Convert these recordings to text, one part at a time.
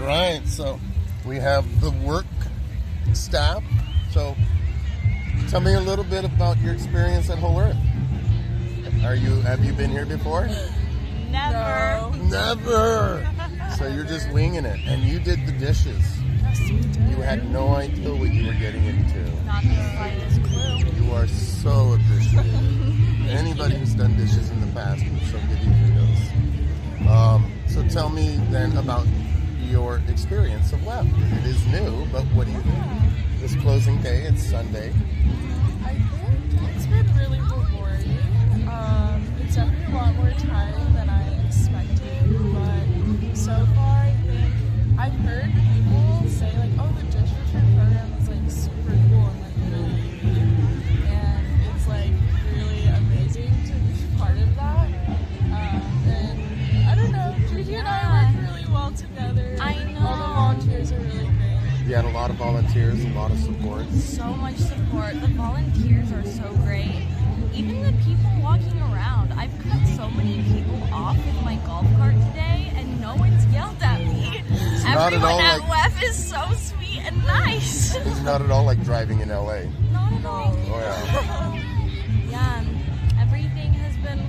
right, so we have the work staff. So tell me a little bit about your experience at Whole Earth. Have you been here before? Never. No. Never. So you're just winging it, and you did the dishes. Yes, we did. You had no idea what you were getting into. Not the slightest clue. You are so appreciated. Anybody who's done dishes in the past will so give you kudos. So tell me then about your experience of WEF. It is new, but what do you think? This closing day, it's Sunday. I think it's been really rewarding. It's definitely a lot more tiring than I expected, but so far I think I've heard people say like, oh, the dish return program is like super cool and like really unique, and it's like really amazing to be part of that. And I don't know, Gigi and I work really well together. I know. All the volunteers are really great. You had a lot of volunteers, a lot of support. So much support. The volunteers are so great. Even the people walking around. I've cut so many people off with my golf cart today, and no one's yelled at me. Not at all Everyone at like- WEF is so sweet and nice. It's not at all like driving in LA. Not at all. Oh yeah. Yeah, everything has been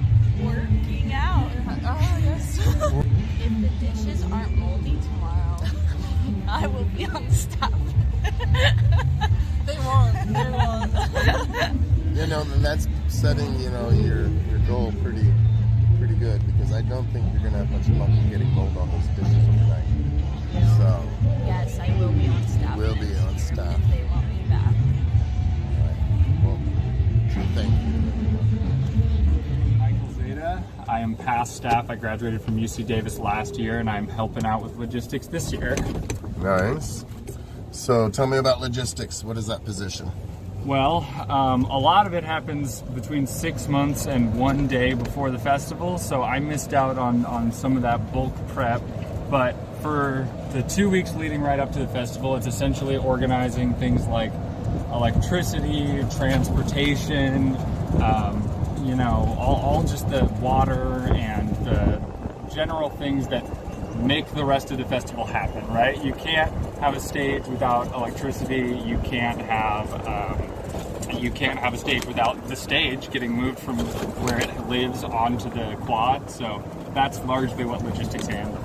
working out. Oh, yes. If the dishes aren't moldy tomorrow, I will be on staff. They won't. You know, then that's setting, you know, your goal pretty good, because I don't think you're gonna have much luck in getting mold on those dishes overnight. So Yes, I will be on staff. we'll be on staff. If they want me back. Well, thank you. Michael Zeta. I am past staff. I graduated from UC Davis last year, and I'm helping out with logistics this year. Nice. So tell me about logistics. What is that position? Well, a lot of it happens between 6 months and 1 day before the festival, so I missed out on some of that bulk prep. But for the 2 weeks leading right up to the festival, it's essentially organizing things like electricity, transportation, you know, all just the water and the general things that make the rest of the festival happen, right? You can't have a stage without electricity. You can't have a stage without the stage getting moved from where it lives onto the quad. So that's largely what logistics handles.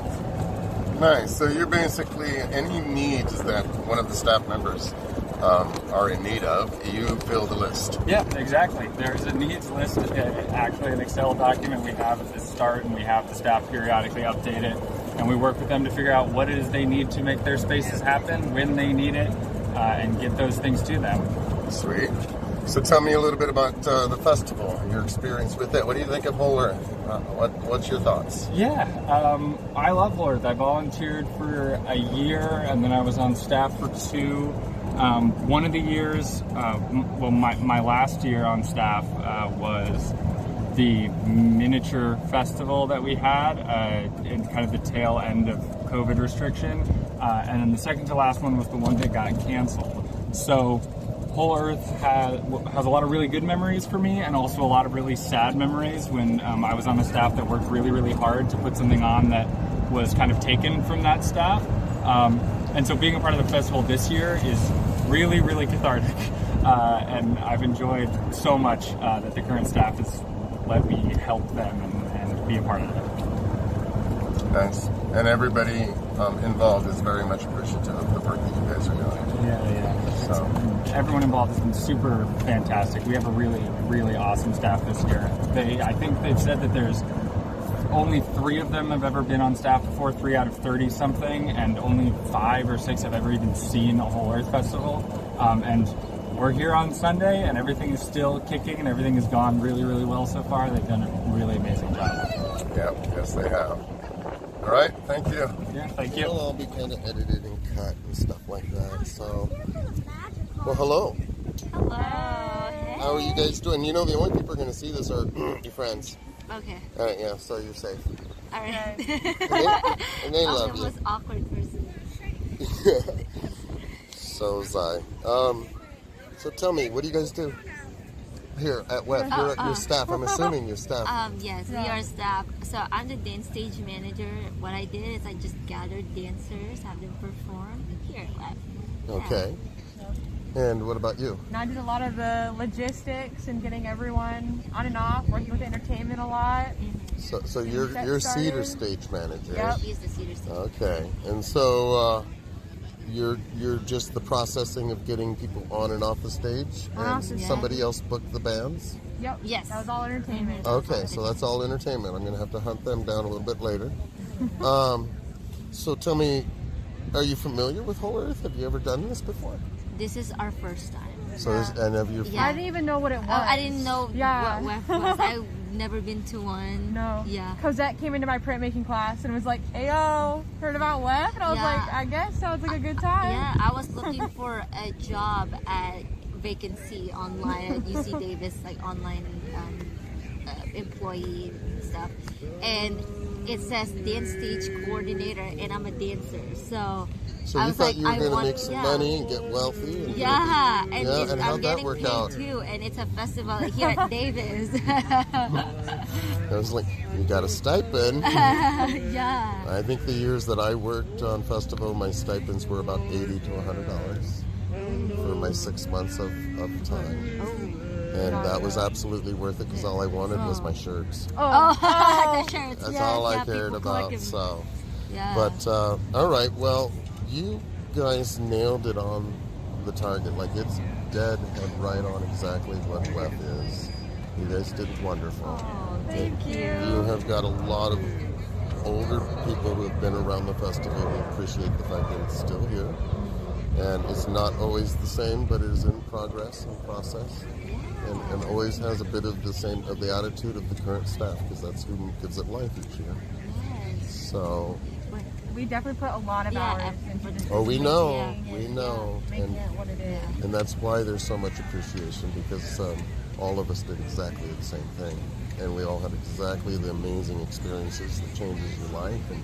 Nice. So you're basically, any needs that one of the staff members are in need of, you fill the list. Yeah, exactly. There's a needs list, actually an Excel document we have at the start, and we have the staff periodically update it, and we work with them to figure out what it is they need to make their spaces happen, when they need it, and get those things to them. Sweet. So tell me a little bit about the festival, your experience with it. What do you think of Whole Earth? What's your thoughts? Yeah, I love Whole Earth. I volunteered for a year, and then I was on staff for 2. One of the years, my last year on staff was the miniature festival that we had in kind of the tail end of COVID restriction, and then the second to last one was the one that got canceled. So Whole Earth has a lot of really good memories for me, and also a lot of really sad memories when I was on the staff that worked really, really hard to put something on that was kind of taken from that staff. And so being a part of the festival this year is really, really cathartic. And I've enjoyed so much that the current staff has let me help them and be a part of it. Nice. And everybody involved is very much appreciative of the work that you guys are doing. Yeah. So Everyone involved has been super fantastic. We have a really, really awesome staff this year. I think they've said that there's only 3 of them have ever been on staff before, 3 out of 30 something, and only 5 or 6 have ever even seen a Whole Earth Festival. And we're here on Sunday, and everything is still kicking, and everything has gone really, really well so far. They've done a really amazing job. yeah, yes they have. All right, thank you. Yeah, thank you. It'll all be kind of edited and cut and stuff like that. So, well, hello. Hello. How are you guys doing? You know, the only people who are going to see this are your friends. Okay. All right, yeah, so you're safe. All right. And they love The you. most awkward person. So was I. So tell me, what do you guys do? here at WEF? You're staff. I'm assuming you're staff. Yes, we are staff. So I'm the dance stage manager. What I did is I just gathered dancers, have them perform here at WEF. Okay. And what about you? And I did a lot of the logistics and getting everyone on and off, working with entertainment a lot. So you're Cedar stage manager. Yep. She's the Cedar stage. Okay. And so you're just the processing of getting people on and off the stage, and somebody else booked the bands. Yep. Yes. That was all entertainment. Okay, so that's all entertainment. I'm going to have to hunt them down a little bit later. So tell me, are you familiar with Whole Earth? Have you ever done this before? This is our first time. So and have you? Yeah. I didn't even know what it was. I didn't know Yeah. what WEF was. I've never been to one. No. Yeah. Cosette came into my printmaking class and was like, "Ayo, heard about WEF?" And I was Yeah. like, "I guess sounds like a good time." Yeah, I was looking for a job at vacancy online at UC Davis, like online employee and stuff. And it says dance stage coordinator, and I'm a dancer. So So I you was thought like, you were I going to want- make some yeah. money and get wealthy? And Yeah, and, Yeah, and how'd I'm that getting work paid out? too, and it's a festival here at Davis. I was like, you got a stipend. Yeah. I think the years that I worked on festival, my stipends were about $80 to $100 for my 6 months of time. And that was absolutely worth it because all I wanted was my shirts. Oh, the shirts. That's yeah, all I yeah, cared people about. collect them. So, Yeah. but all right, well, you guys nailed it on the target. Like it's dead and right on exactly what WEF is. You guys did wonderful. Oh, Thank you. You have got a lot of older people who have been around the festival who appreciate the fact that it's still here. And it's not always the same, but it is in progress and process. And always has a bit of the attitude of the current staff, because that's who gives it life each year. Yes. So, We definitely put a lot of Yeah, hours effort. into this. oh, we know, Yeah, we know. Making it what it is. And that's why there's so much appreciation, because all of us did exactly the same thing. And we all had exactly the amazing experiences that changes your life and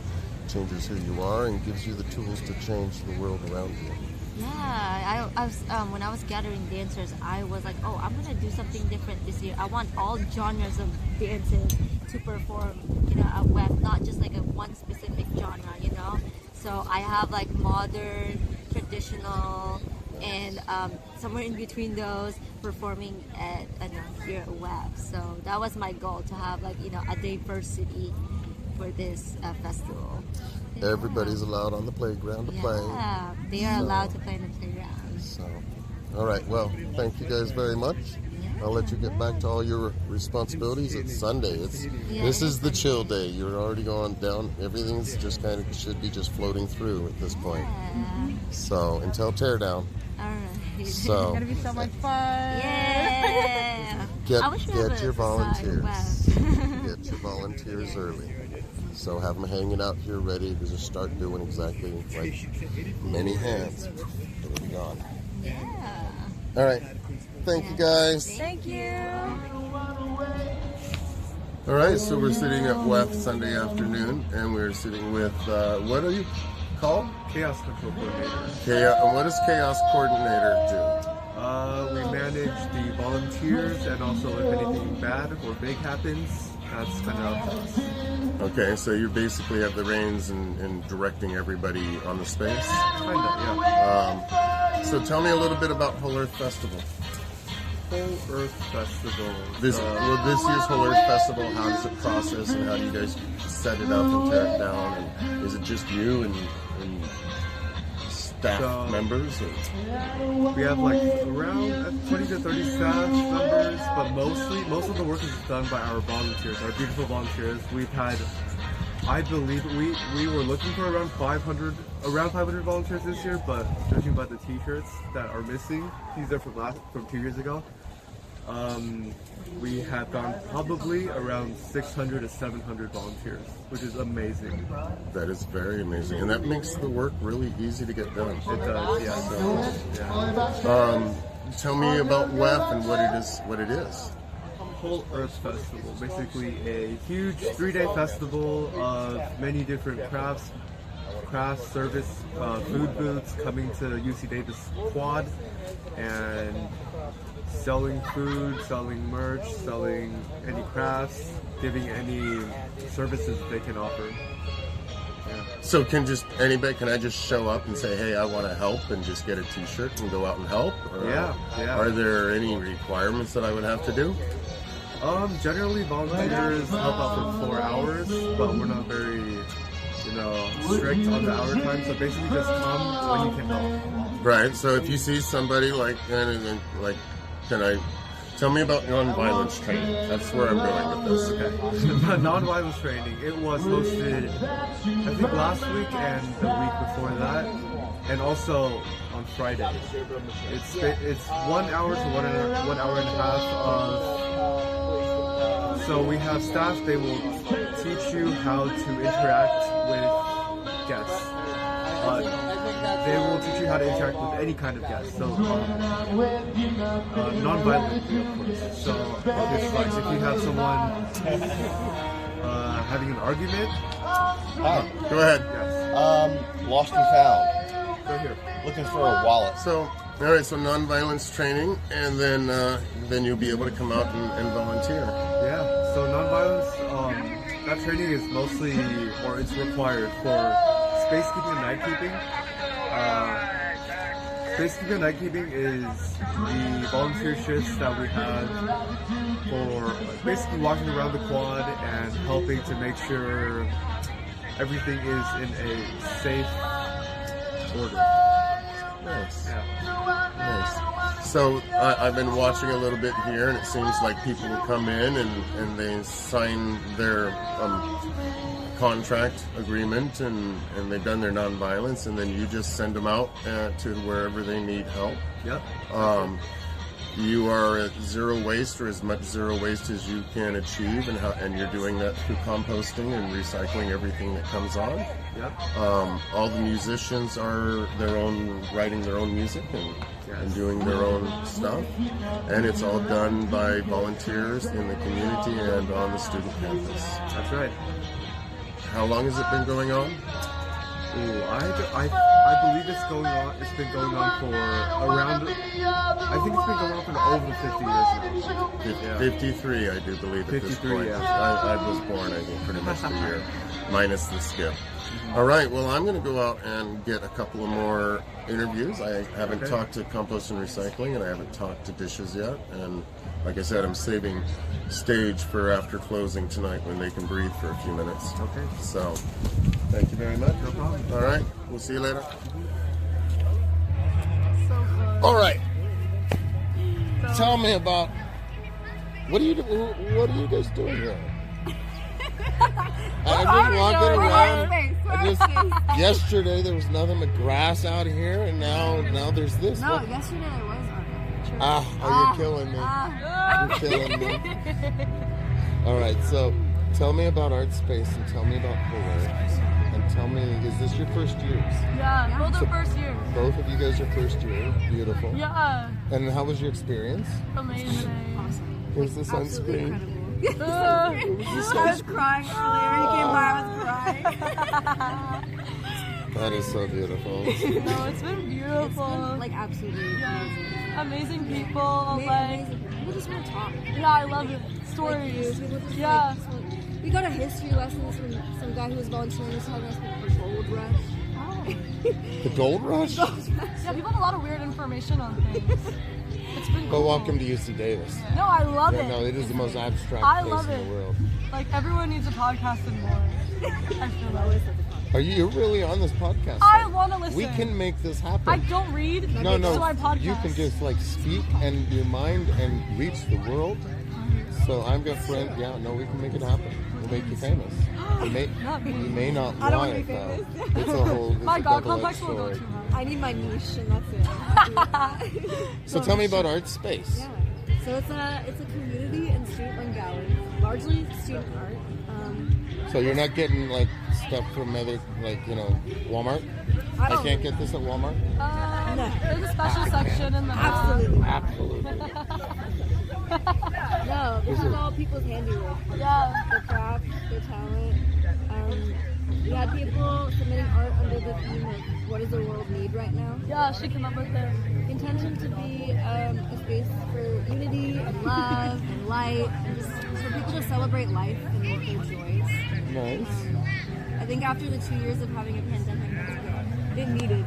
changes who you are and gives you the tools to change the world around you. Yeah, I was when I was gathering dancers, I was like, oh, I'm gonna do something different this year. I want all genres of dances to perform, at WEF, not just like a one specific genre, So I have like modern, traditional, and somewhere in between those, performing at here at WEF. So that was my goal, to have like a diversity for this festival. Everybody's allowed on the playground to play. Yeah, they are allowed to play in the playground. So, all right. Well, thank you guys very much. I'll let you get back to all your responsibilities. It's Sunday. This is the chill day. You're already going down. Everything's just kind of should be just floating through at this point. Yeah. So until teardown. All right. So It's gonna be so much fun. Yeah. I wish we had get a your side volunteers. WEF. Get your volunteers early. So have them hanging out here ready to just start doing exactly like many hands. It'll be gone. Yeah. All right. Thank you guys. Thank you. All right, so we're sitting at WEF Sunday afternoon, and we're sitting with, what are you called? Chaos Control Coordinator. And what does Chaos Coordinator do? We manage the volunteers, and also if anything bad or big happens, that's kind of up to us. Okay, so you basically have the reins in directing everybody on the space. Kind of, yeah. So tell me a little bit about Whole Earth Festival. Whole Earth Festival. This year's Whole Earth Festival, how does it process, and how do you guys set it up and tear it down? And is it just you and staff members? Or? We have like around 20 to 30 staff members, but most of the work is done by our volunteers, our beautiful volunteers. We've had, I believe, we were looking for around 500 volunteers this year, but judging by the T-shirts that are missing, these are from 2 years ago. We have gone probably around 600 to 700 volunteers, which is amazing. That is very amazing, and that makes the work really easy to get done. It does, yeah. So, Tell me about WEF and what it is. Whole Earth Festival, basically a huge 3-day festival of many different crafts, service, food booths coming to UC Davis Quad, and selling food, selling merch, selling any crafts, giving any services that they can offer. Yeah. So can I just show up and say, hey, I want to help, and just get a t-shirt and go out and help? Or Yeah. Are there any requirements that I would have to do? Generally volunteers help out for 4 hours, but we're not very, strict on the hour time. So basically, just come when you can help. Right. So if you see somebody like, can I tell me about non-violence training? That's where I'm going with this. Okay. Non-violence training. It was hosted, I think, last week and the week before that, and also on Friday. It's 1 hour to 1 hour and a half of. So we have staff. They will teach you how to interact with guests. They will teach you how to interact with any kind of guest. So non-violently, of course. So if you have someone having an argument, Go ahead. yes, Lost and found. go here. Looking for a wallet. So, all right. So non-violence training, and then you'll be able to come out and volunteer. Yeah. So non-violence, that training is mostly, or it's required for spacekeeping and night-keeping. Spacekeeping and night-keeping is the volunteer shifts that we have for basically walking around the quad and helping to make sure everything is in a safe order. Nice. Yeah. Nice. So I've been watching a little bit here, and it seems like people will come in and they sign their contract agreement, and they've done their nonviolence, and then you just send them out to wherever they need help. Yep. You are at zero waste, or as much zero waste as you can achieve, and you're doing that through composting and recycling everything that comes on. Yep. All the musicians are writing their own music and doing their own stuff, and it's all done by volunteers in the community and on the student campus. That's right. How long has it been going on? Ooh, I believe it's going on. It's been going on for around. I think it's been going on for over 50 years now. 53, I do believe, at this 53, point. yeah. I was born, I think, pretty much the year, minus the skip. All right, well, I'm going to go out and get a couple of more interviews. I haven't talked to Compost and Recycling, and I haven't talked to Dishes yet. And like I said, I'm saving stage for after closing tonight when they can breathe for a few minutes. Okay. So, thank you very much. No problem. All right, we'll see you later. So fun. All right. Tell me about what are you guys doing here? I've been walking around. Yesterday there was nothing but grass out here, and now there's this. No, What- yesterday I was on. you're killing me. You're killing me. All right, so tell me about Art Space, and tell me about Polar, and tell me, is this your first year? Yeah, both So- our first year. Both of you guys are first year. Beautiful. Yeah, And how was your experience? amazing. Here's the Absolutely sunscreen. incredible. I was crying earlier. He came by, I was crying. That is so beautiful. No, it's been beautiful. Like absolutely amazing. Amazing people. Like, Amazing. People just want to talk. yeah, I love it. Like you. Stories. People just Yeah. we got a history lesson from some guy who was volunteering was telling us about the gold rush. The gold rush? Yeah, people have a lot of weird information on things. It's been But cool. welcome to UC Davis. No, I love Yeah, it. no, it is the most abstract I place love in it. the world. Like, everyone needs a podcast and more. I feel like. Are you really on this podcast? I site? want to listen. We can make this happen. I don't read, no, so I no. podcast. You can just like speak and your mind and reach the world. So I'm got friend. Yeah, no, we can make it happen. We'll make you famous. Not me. You may not I don't want wanna it be though. famous. It's a whole. It's My a God double-edged complex will go sword. too high. I need my niche, and that's it. So tell me about Art Space. Yeah. So it's a community and student-run gallery, largely student art. So you're not getting like stuff from other, like, Walmart? I I don't can't get this at Walmart? No. There's a special section in the Absolutely. Absolutely. No, this is all people's handiwork. Yeah. Their craft, their talent. We had people submitting art under the theme of what does the world need right now? Yeah, she came up with it. Intention to be a space for unity and love and light and just for people to celebrate life and their joys. Nice. I think after the 2 years of having a pandemic, that's good. It needed.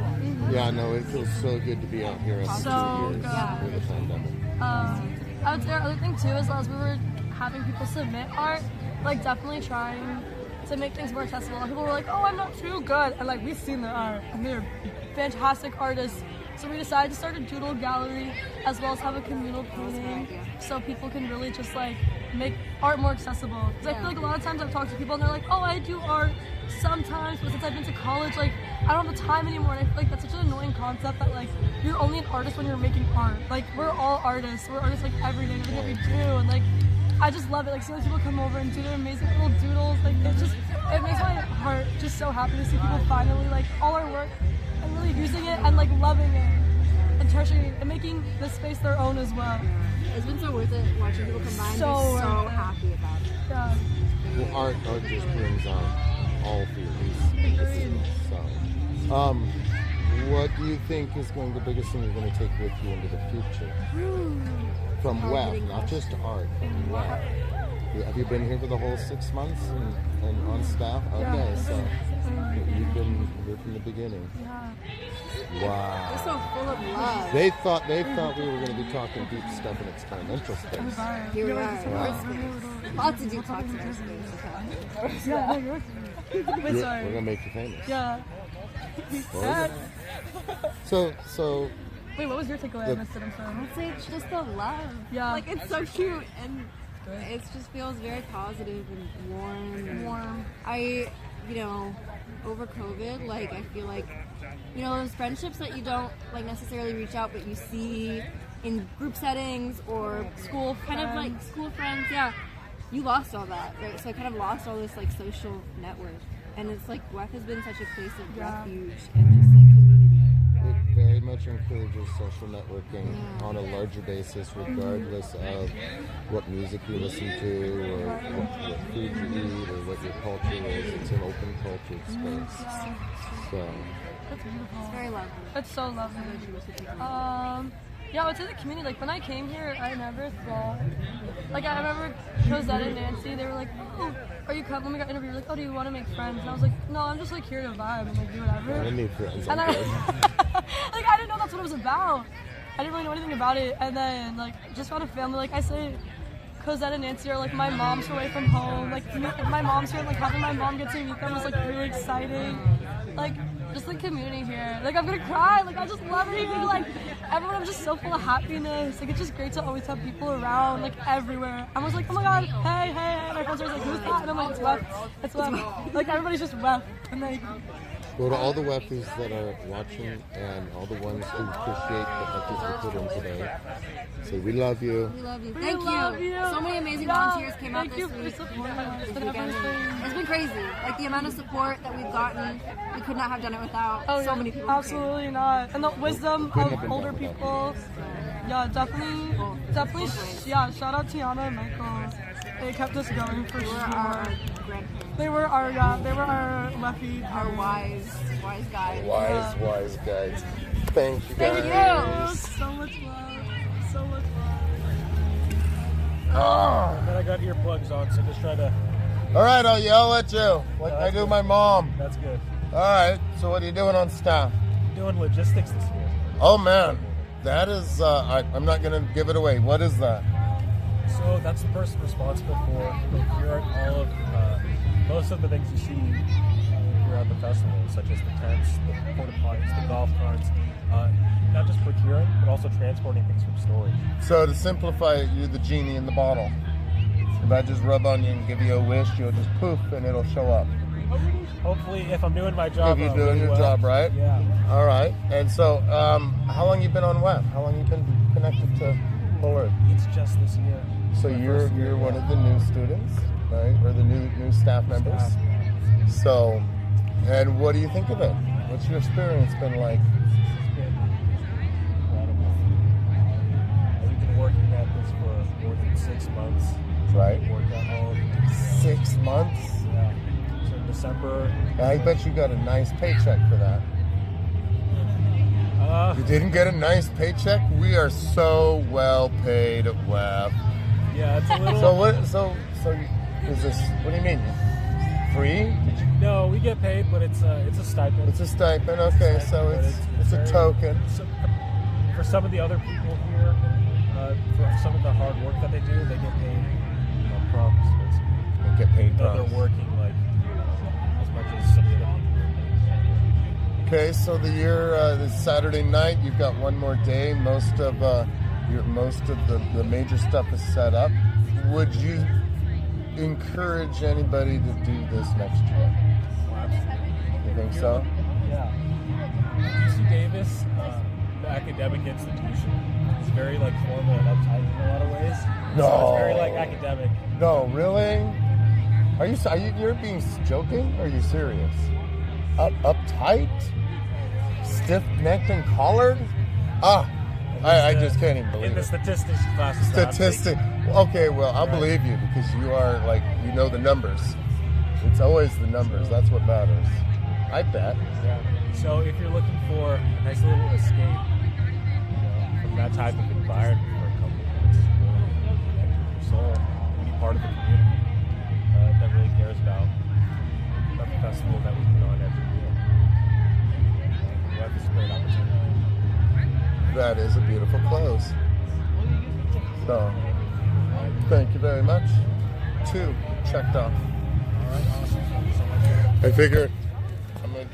Yeah, no, it feels so good to be out here after So 2 years good. with the pandemic. I would say our other thing too is as we were having people submit art, like definitely trying to make things more accessible. And people were like, "Oh, I'm not too good," and like we've seen their art, and they're fantastic artists. So we decided to start a doodle gallery as well as have a communal painting, so people can really just like make art more accessible. Because I feel like a lot of times I've talked to people and they're like, "Oh, I do art sometimes, but since I've been to college, like I don't have the time anymore." And I feel like that's such an annoying concept that like you're only an artist when you're making art. Like we're all artists. We're artists like every day, everything that we do, and like I just love it. Like seeing people come over and do their amazing little doodles. Like it makes my heart just so happy to see people finally like all our work and really using it and like loving it and cherishing it and making the space their own as well. It's been so worth it watching people come by and So be so worth it. happy about it. Yeah. Well, art just brings out all feelings. So, what do you think is going the biggest thing you're going to take with you into the future? From WEF, not just art, from WEF. Have you been here for the whole 6 months and on staff? Okay, so you've been here from the beginning. They're Wow. so full of love. They thought we were going to be talking deep stuff in experimental space. Here we are. Wow. Lots of deep talks in our space. Wait, We're sorry. going to make you famous. Yeah. What was it? So Wait, what was your takeaway? I missed it. I'm sorry. I'd say it's just the love. Yeah. Like it's so cute and it just feels very positive and warm. And Warm. Over COVID, like I feel like, those friendships that you don't like necessarily reach out, but you see in group settings or school, kind of like school friends. Yeah, you lost all that, right? So I kind of lost all this like social network, and it's like WEF has been such a place of refuge and just like community. it very much encourages social networking on a larger basis, regardless of what music you listen to or what food you eat or what your culture is. It's an open cultured space. So That's beautiful. It's very lovely. It's so lovely. Yeah, I would say the community, like when I came here, I never thought, like I remember Cosette and Nancy, they were like, "Oh, are you coming?" When we got interviewed, like, "Oh, do you want to make friends?" And I was like, "No, I'm just like here to vibe and like do whatever." I need friends. And I'm good. like I didn't know that's what it was about. I didn't really know anything about it. And then like just found a family. Like I say, Cosette and Nancy are like my mom's away from home. Like my mom's here, and like having my mom get to meet them was like really exciting. Like just the community here. Like I'm gonna cry. Like I just love it here. Like everyone was just so full of happiness. Like it's just great to always have people around, like everywhere. I was like, "Oh my god, hey, hey, hey." My friends are like, "Who's that?" And I'm like, "It's WEF. It's WEF." Like everybody's just WEF. And like Well, to all the WEFies that are watching and all the ones who appreciate the efforts we put in today, say we love you. We love you. We Thank love you. you. So many amazing Yeah, volunteers came out thank this you for week. supporting us This and weekend. everything. It's been crazy. Like the amount of support that we've gotten, we could not have done it without Oh, so yeah, many people. absolutely not. And the wisdom Couldn't have of been older done without people. Yeah, definitely. Yeah, shout out Tiana and Michael. They kept us going for They were our sure. grandparents, They were our Leffy. our wise guys. Wise guys. Thank you guys. Thank you. So much love. So much Oh. And then I got earplugs on, so just try to. All right, I'll yell at you like I do my mom. That's good. All right, so what are you doing on staff? Doing logistics this year. Oh man, that is, I'm not going to give it away. What is that? So that's the person responsible for procuring all of most of the things you see here at the festival, such as the tents, the porta potties, the golf carts. Not just procuring, but also transporting things from storage. So to simplify it, you're the genie in the bottle. If I just rub on you and give you a wish, you'll just poof and it'll show up. Hopefully, if I'm doing my job, If you're doing your well. job right. Yeah. All right. And so, how long you been on WEF? How long you been connected to Bullard? It's just this year. So you're one of the new students, right? Or the new staff members. Staff, yeah. So, and what do you think of it? What's your experience been like? It's been incredible. We've been working at this for more than 6 months. Right. Worked out all of it. 6 months? Yeah. So December. I bet you got a nice paycheck for that. You didn't get a nice paycheck? We are so well paid at WEF. Yeah, it's a little. So what? So is this? What do you mean? Free? No, we get paid, but it's a stipend. It's a stipend. Okay, so it's a very- token. For some of the other people here, for some of the hard work that they do, they get paid crumbs, basically. They get paid Even though crumbs. they're working like as much as some of the other people. Okay, so this Saturday night, you've got one more day. Most of the major stuff is set up. Would you encourage anybody to do this next year? You think so? Yeah. UC Davis, the academic institution, is very like formal and uptight in a lot of ways. No. So it's very like academic. No, really? Are you you're being joking? Or are you serious? Uptight? Stiff-necked and collared? I just can't even believe In the it. statistics classes. that I'm Statistic. Okay, well, I'll believe you because you are like, you know the numbers. It's always the numbers. That's what matters. I bet. Yeah. So if you're looking for a nice little escape from that type of environment for a couple of minutes, connect with your soul, and be part of a community that really cares about the festival that we put on every year. That's a great opportunity. That is a beautiful close. So, thank you very much. 2 checked off. All right, awesome. Thank you so much. I figure I'm gonna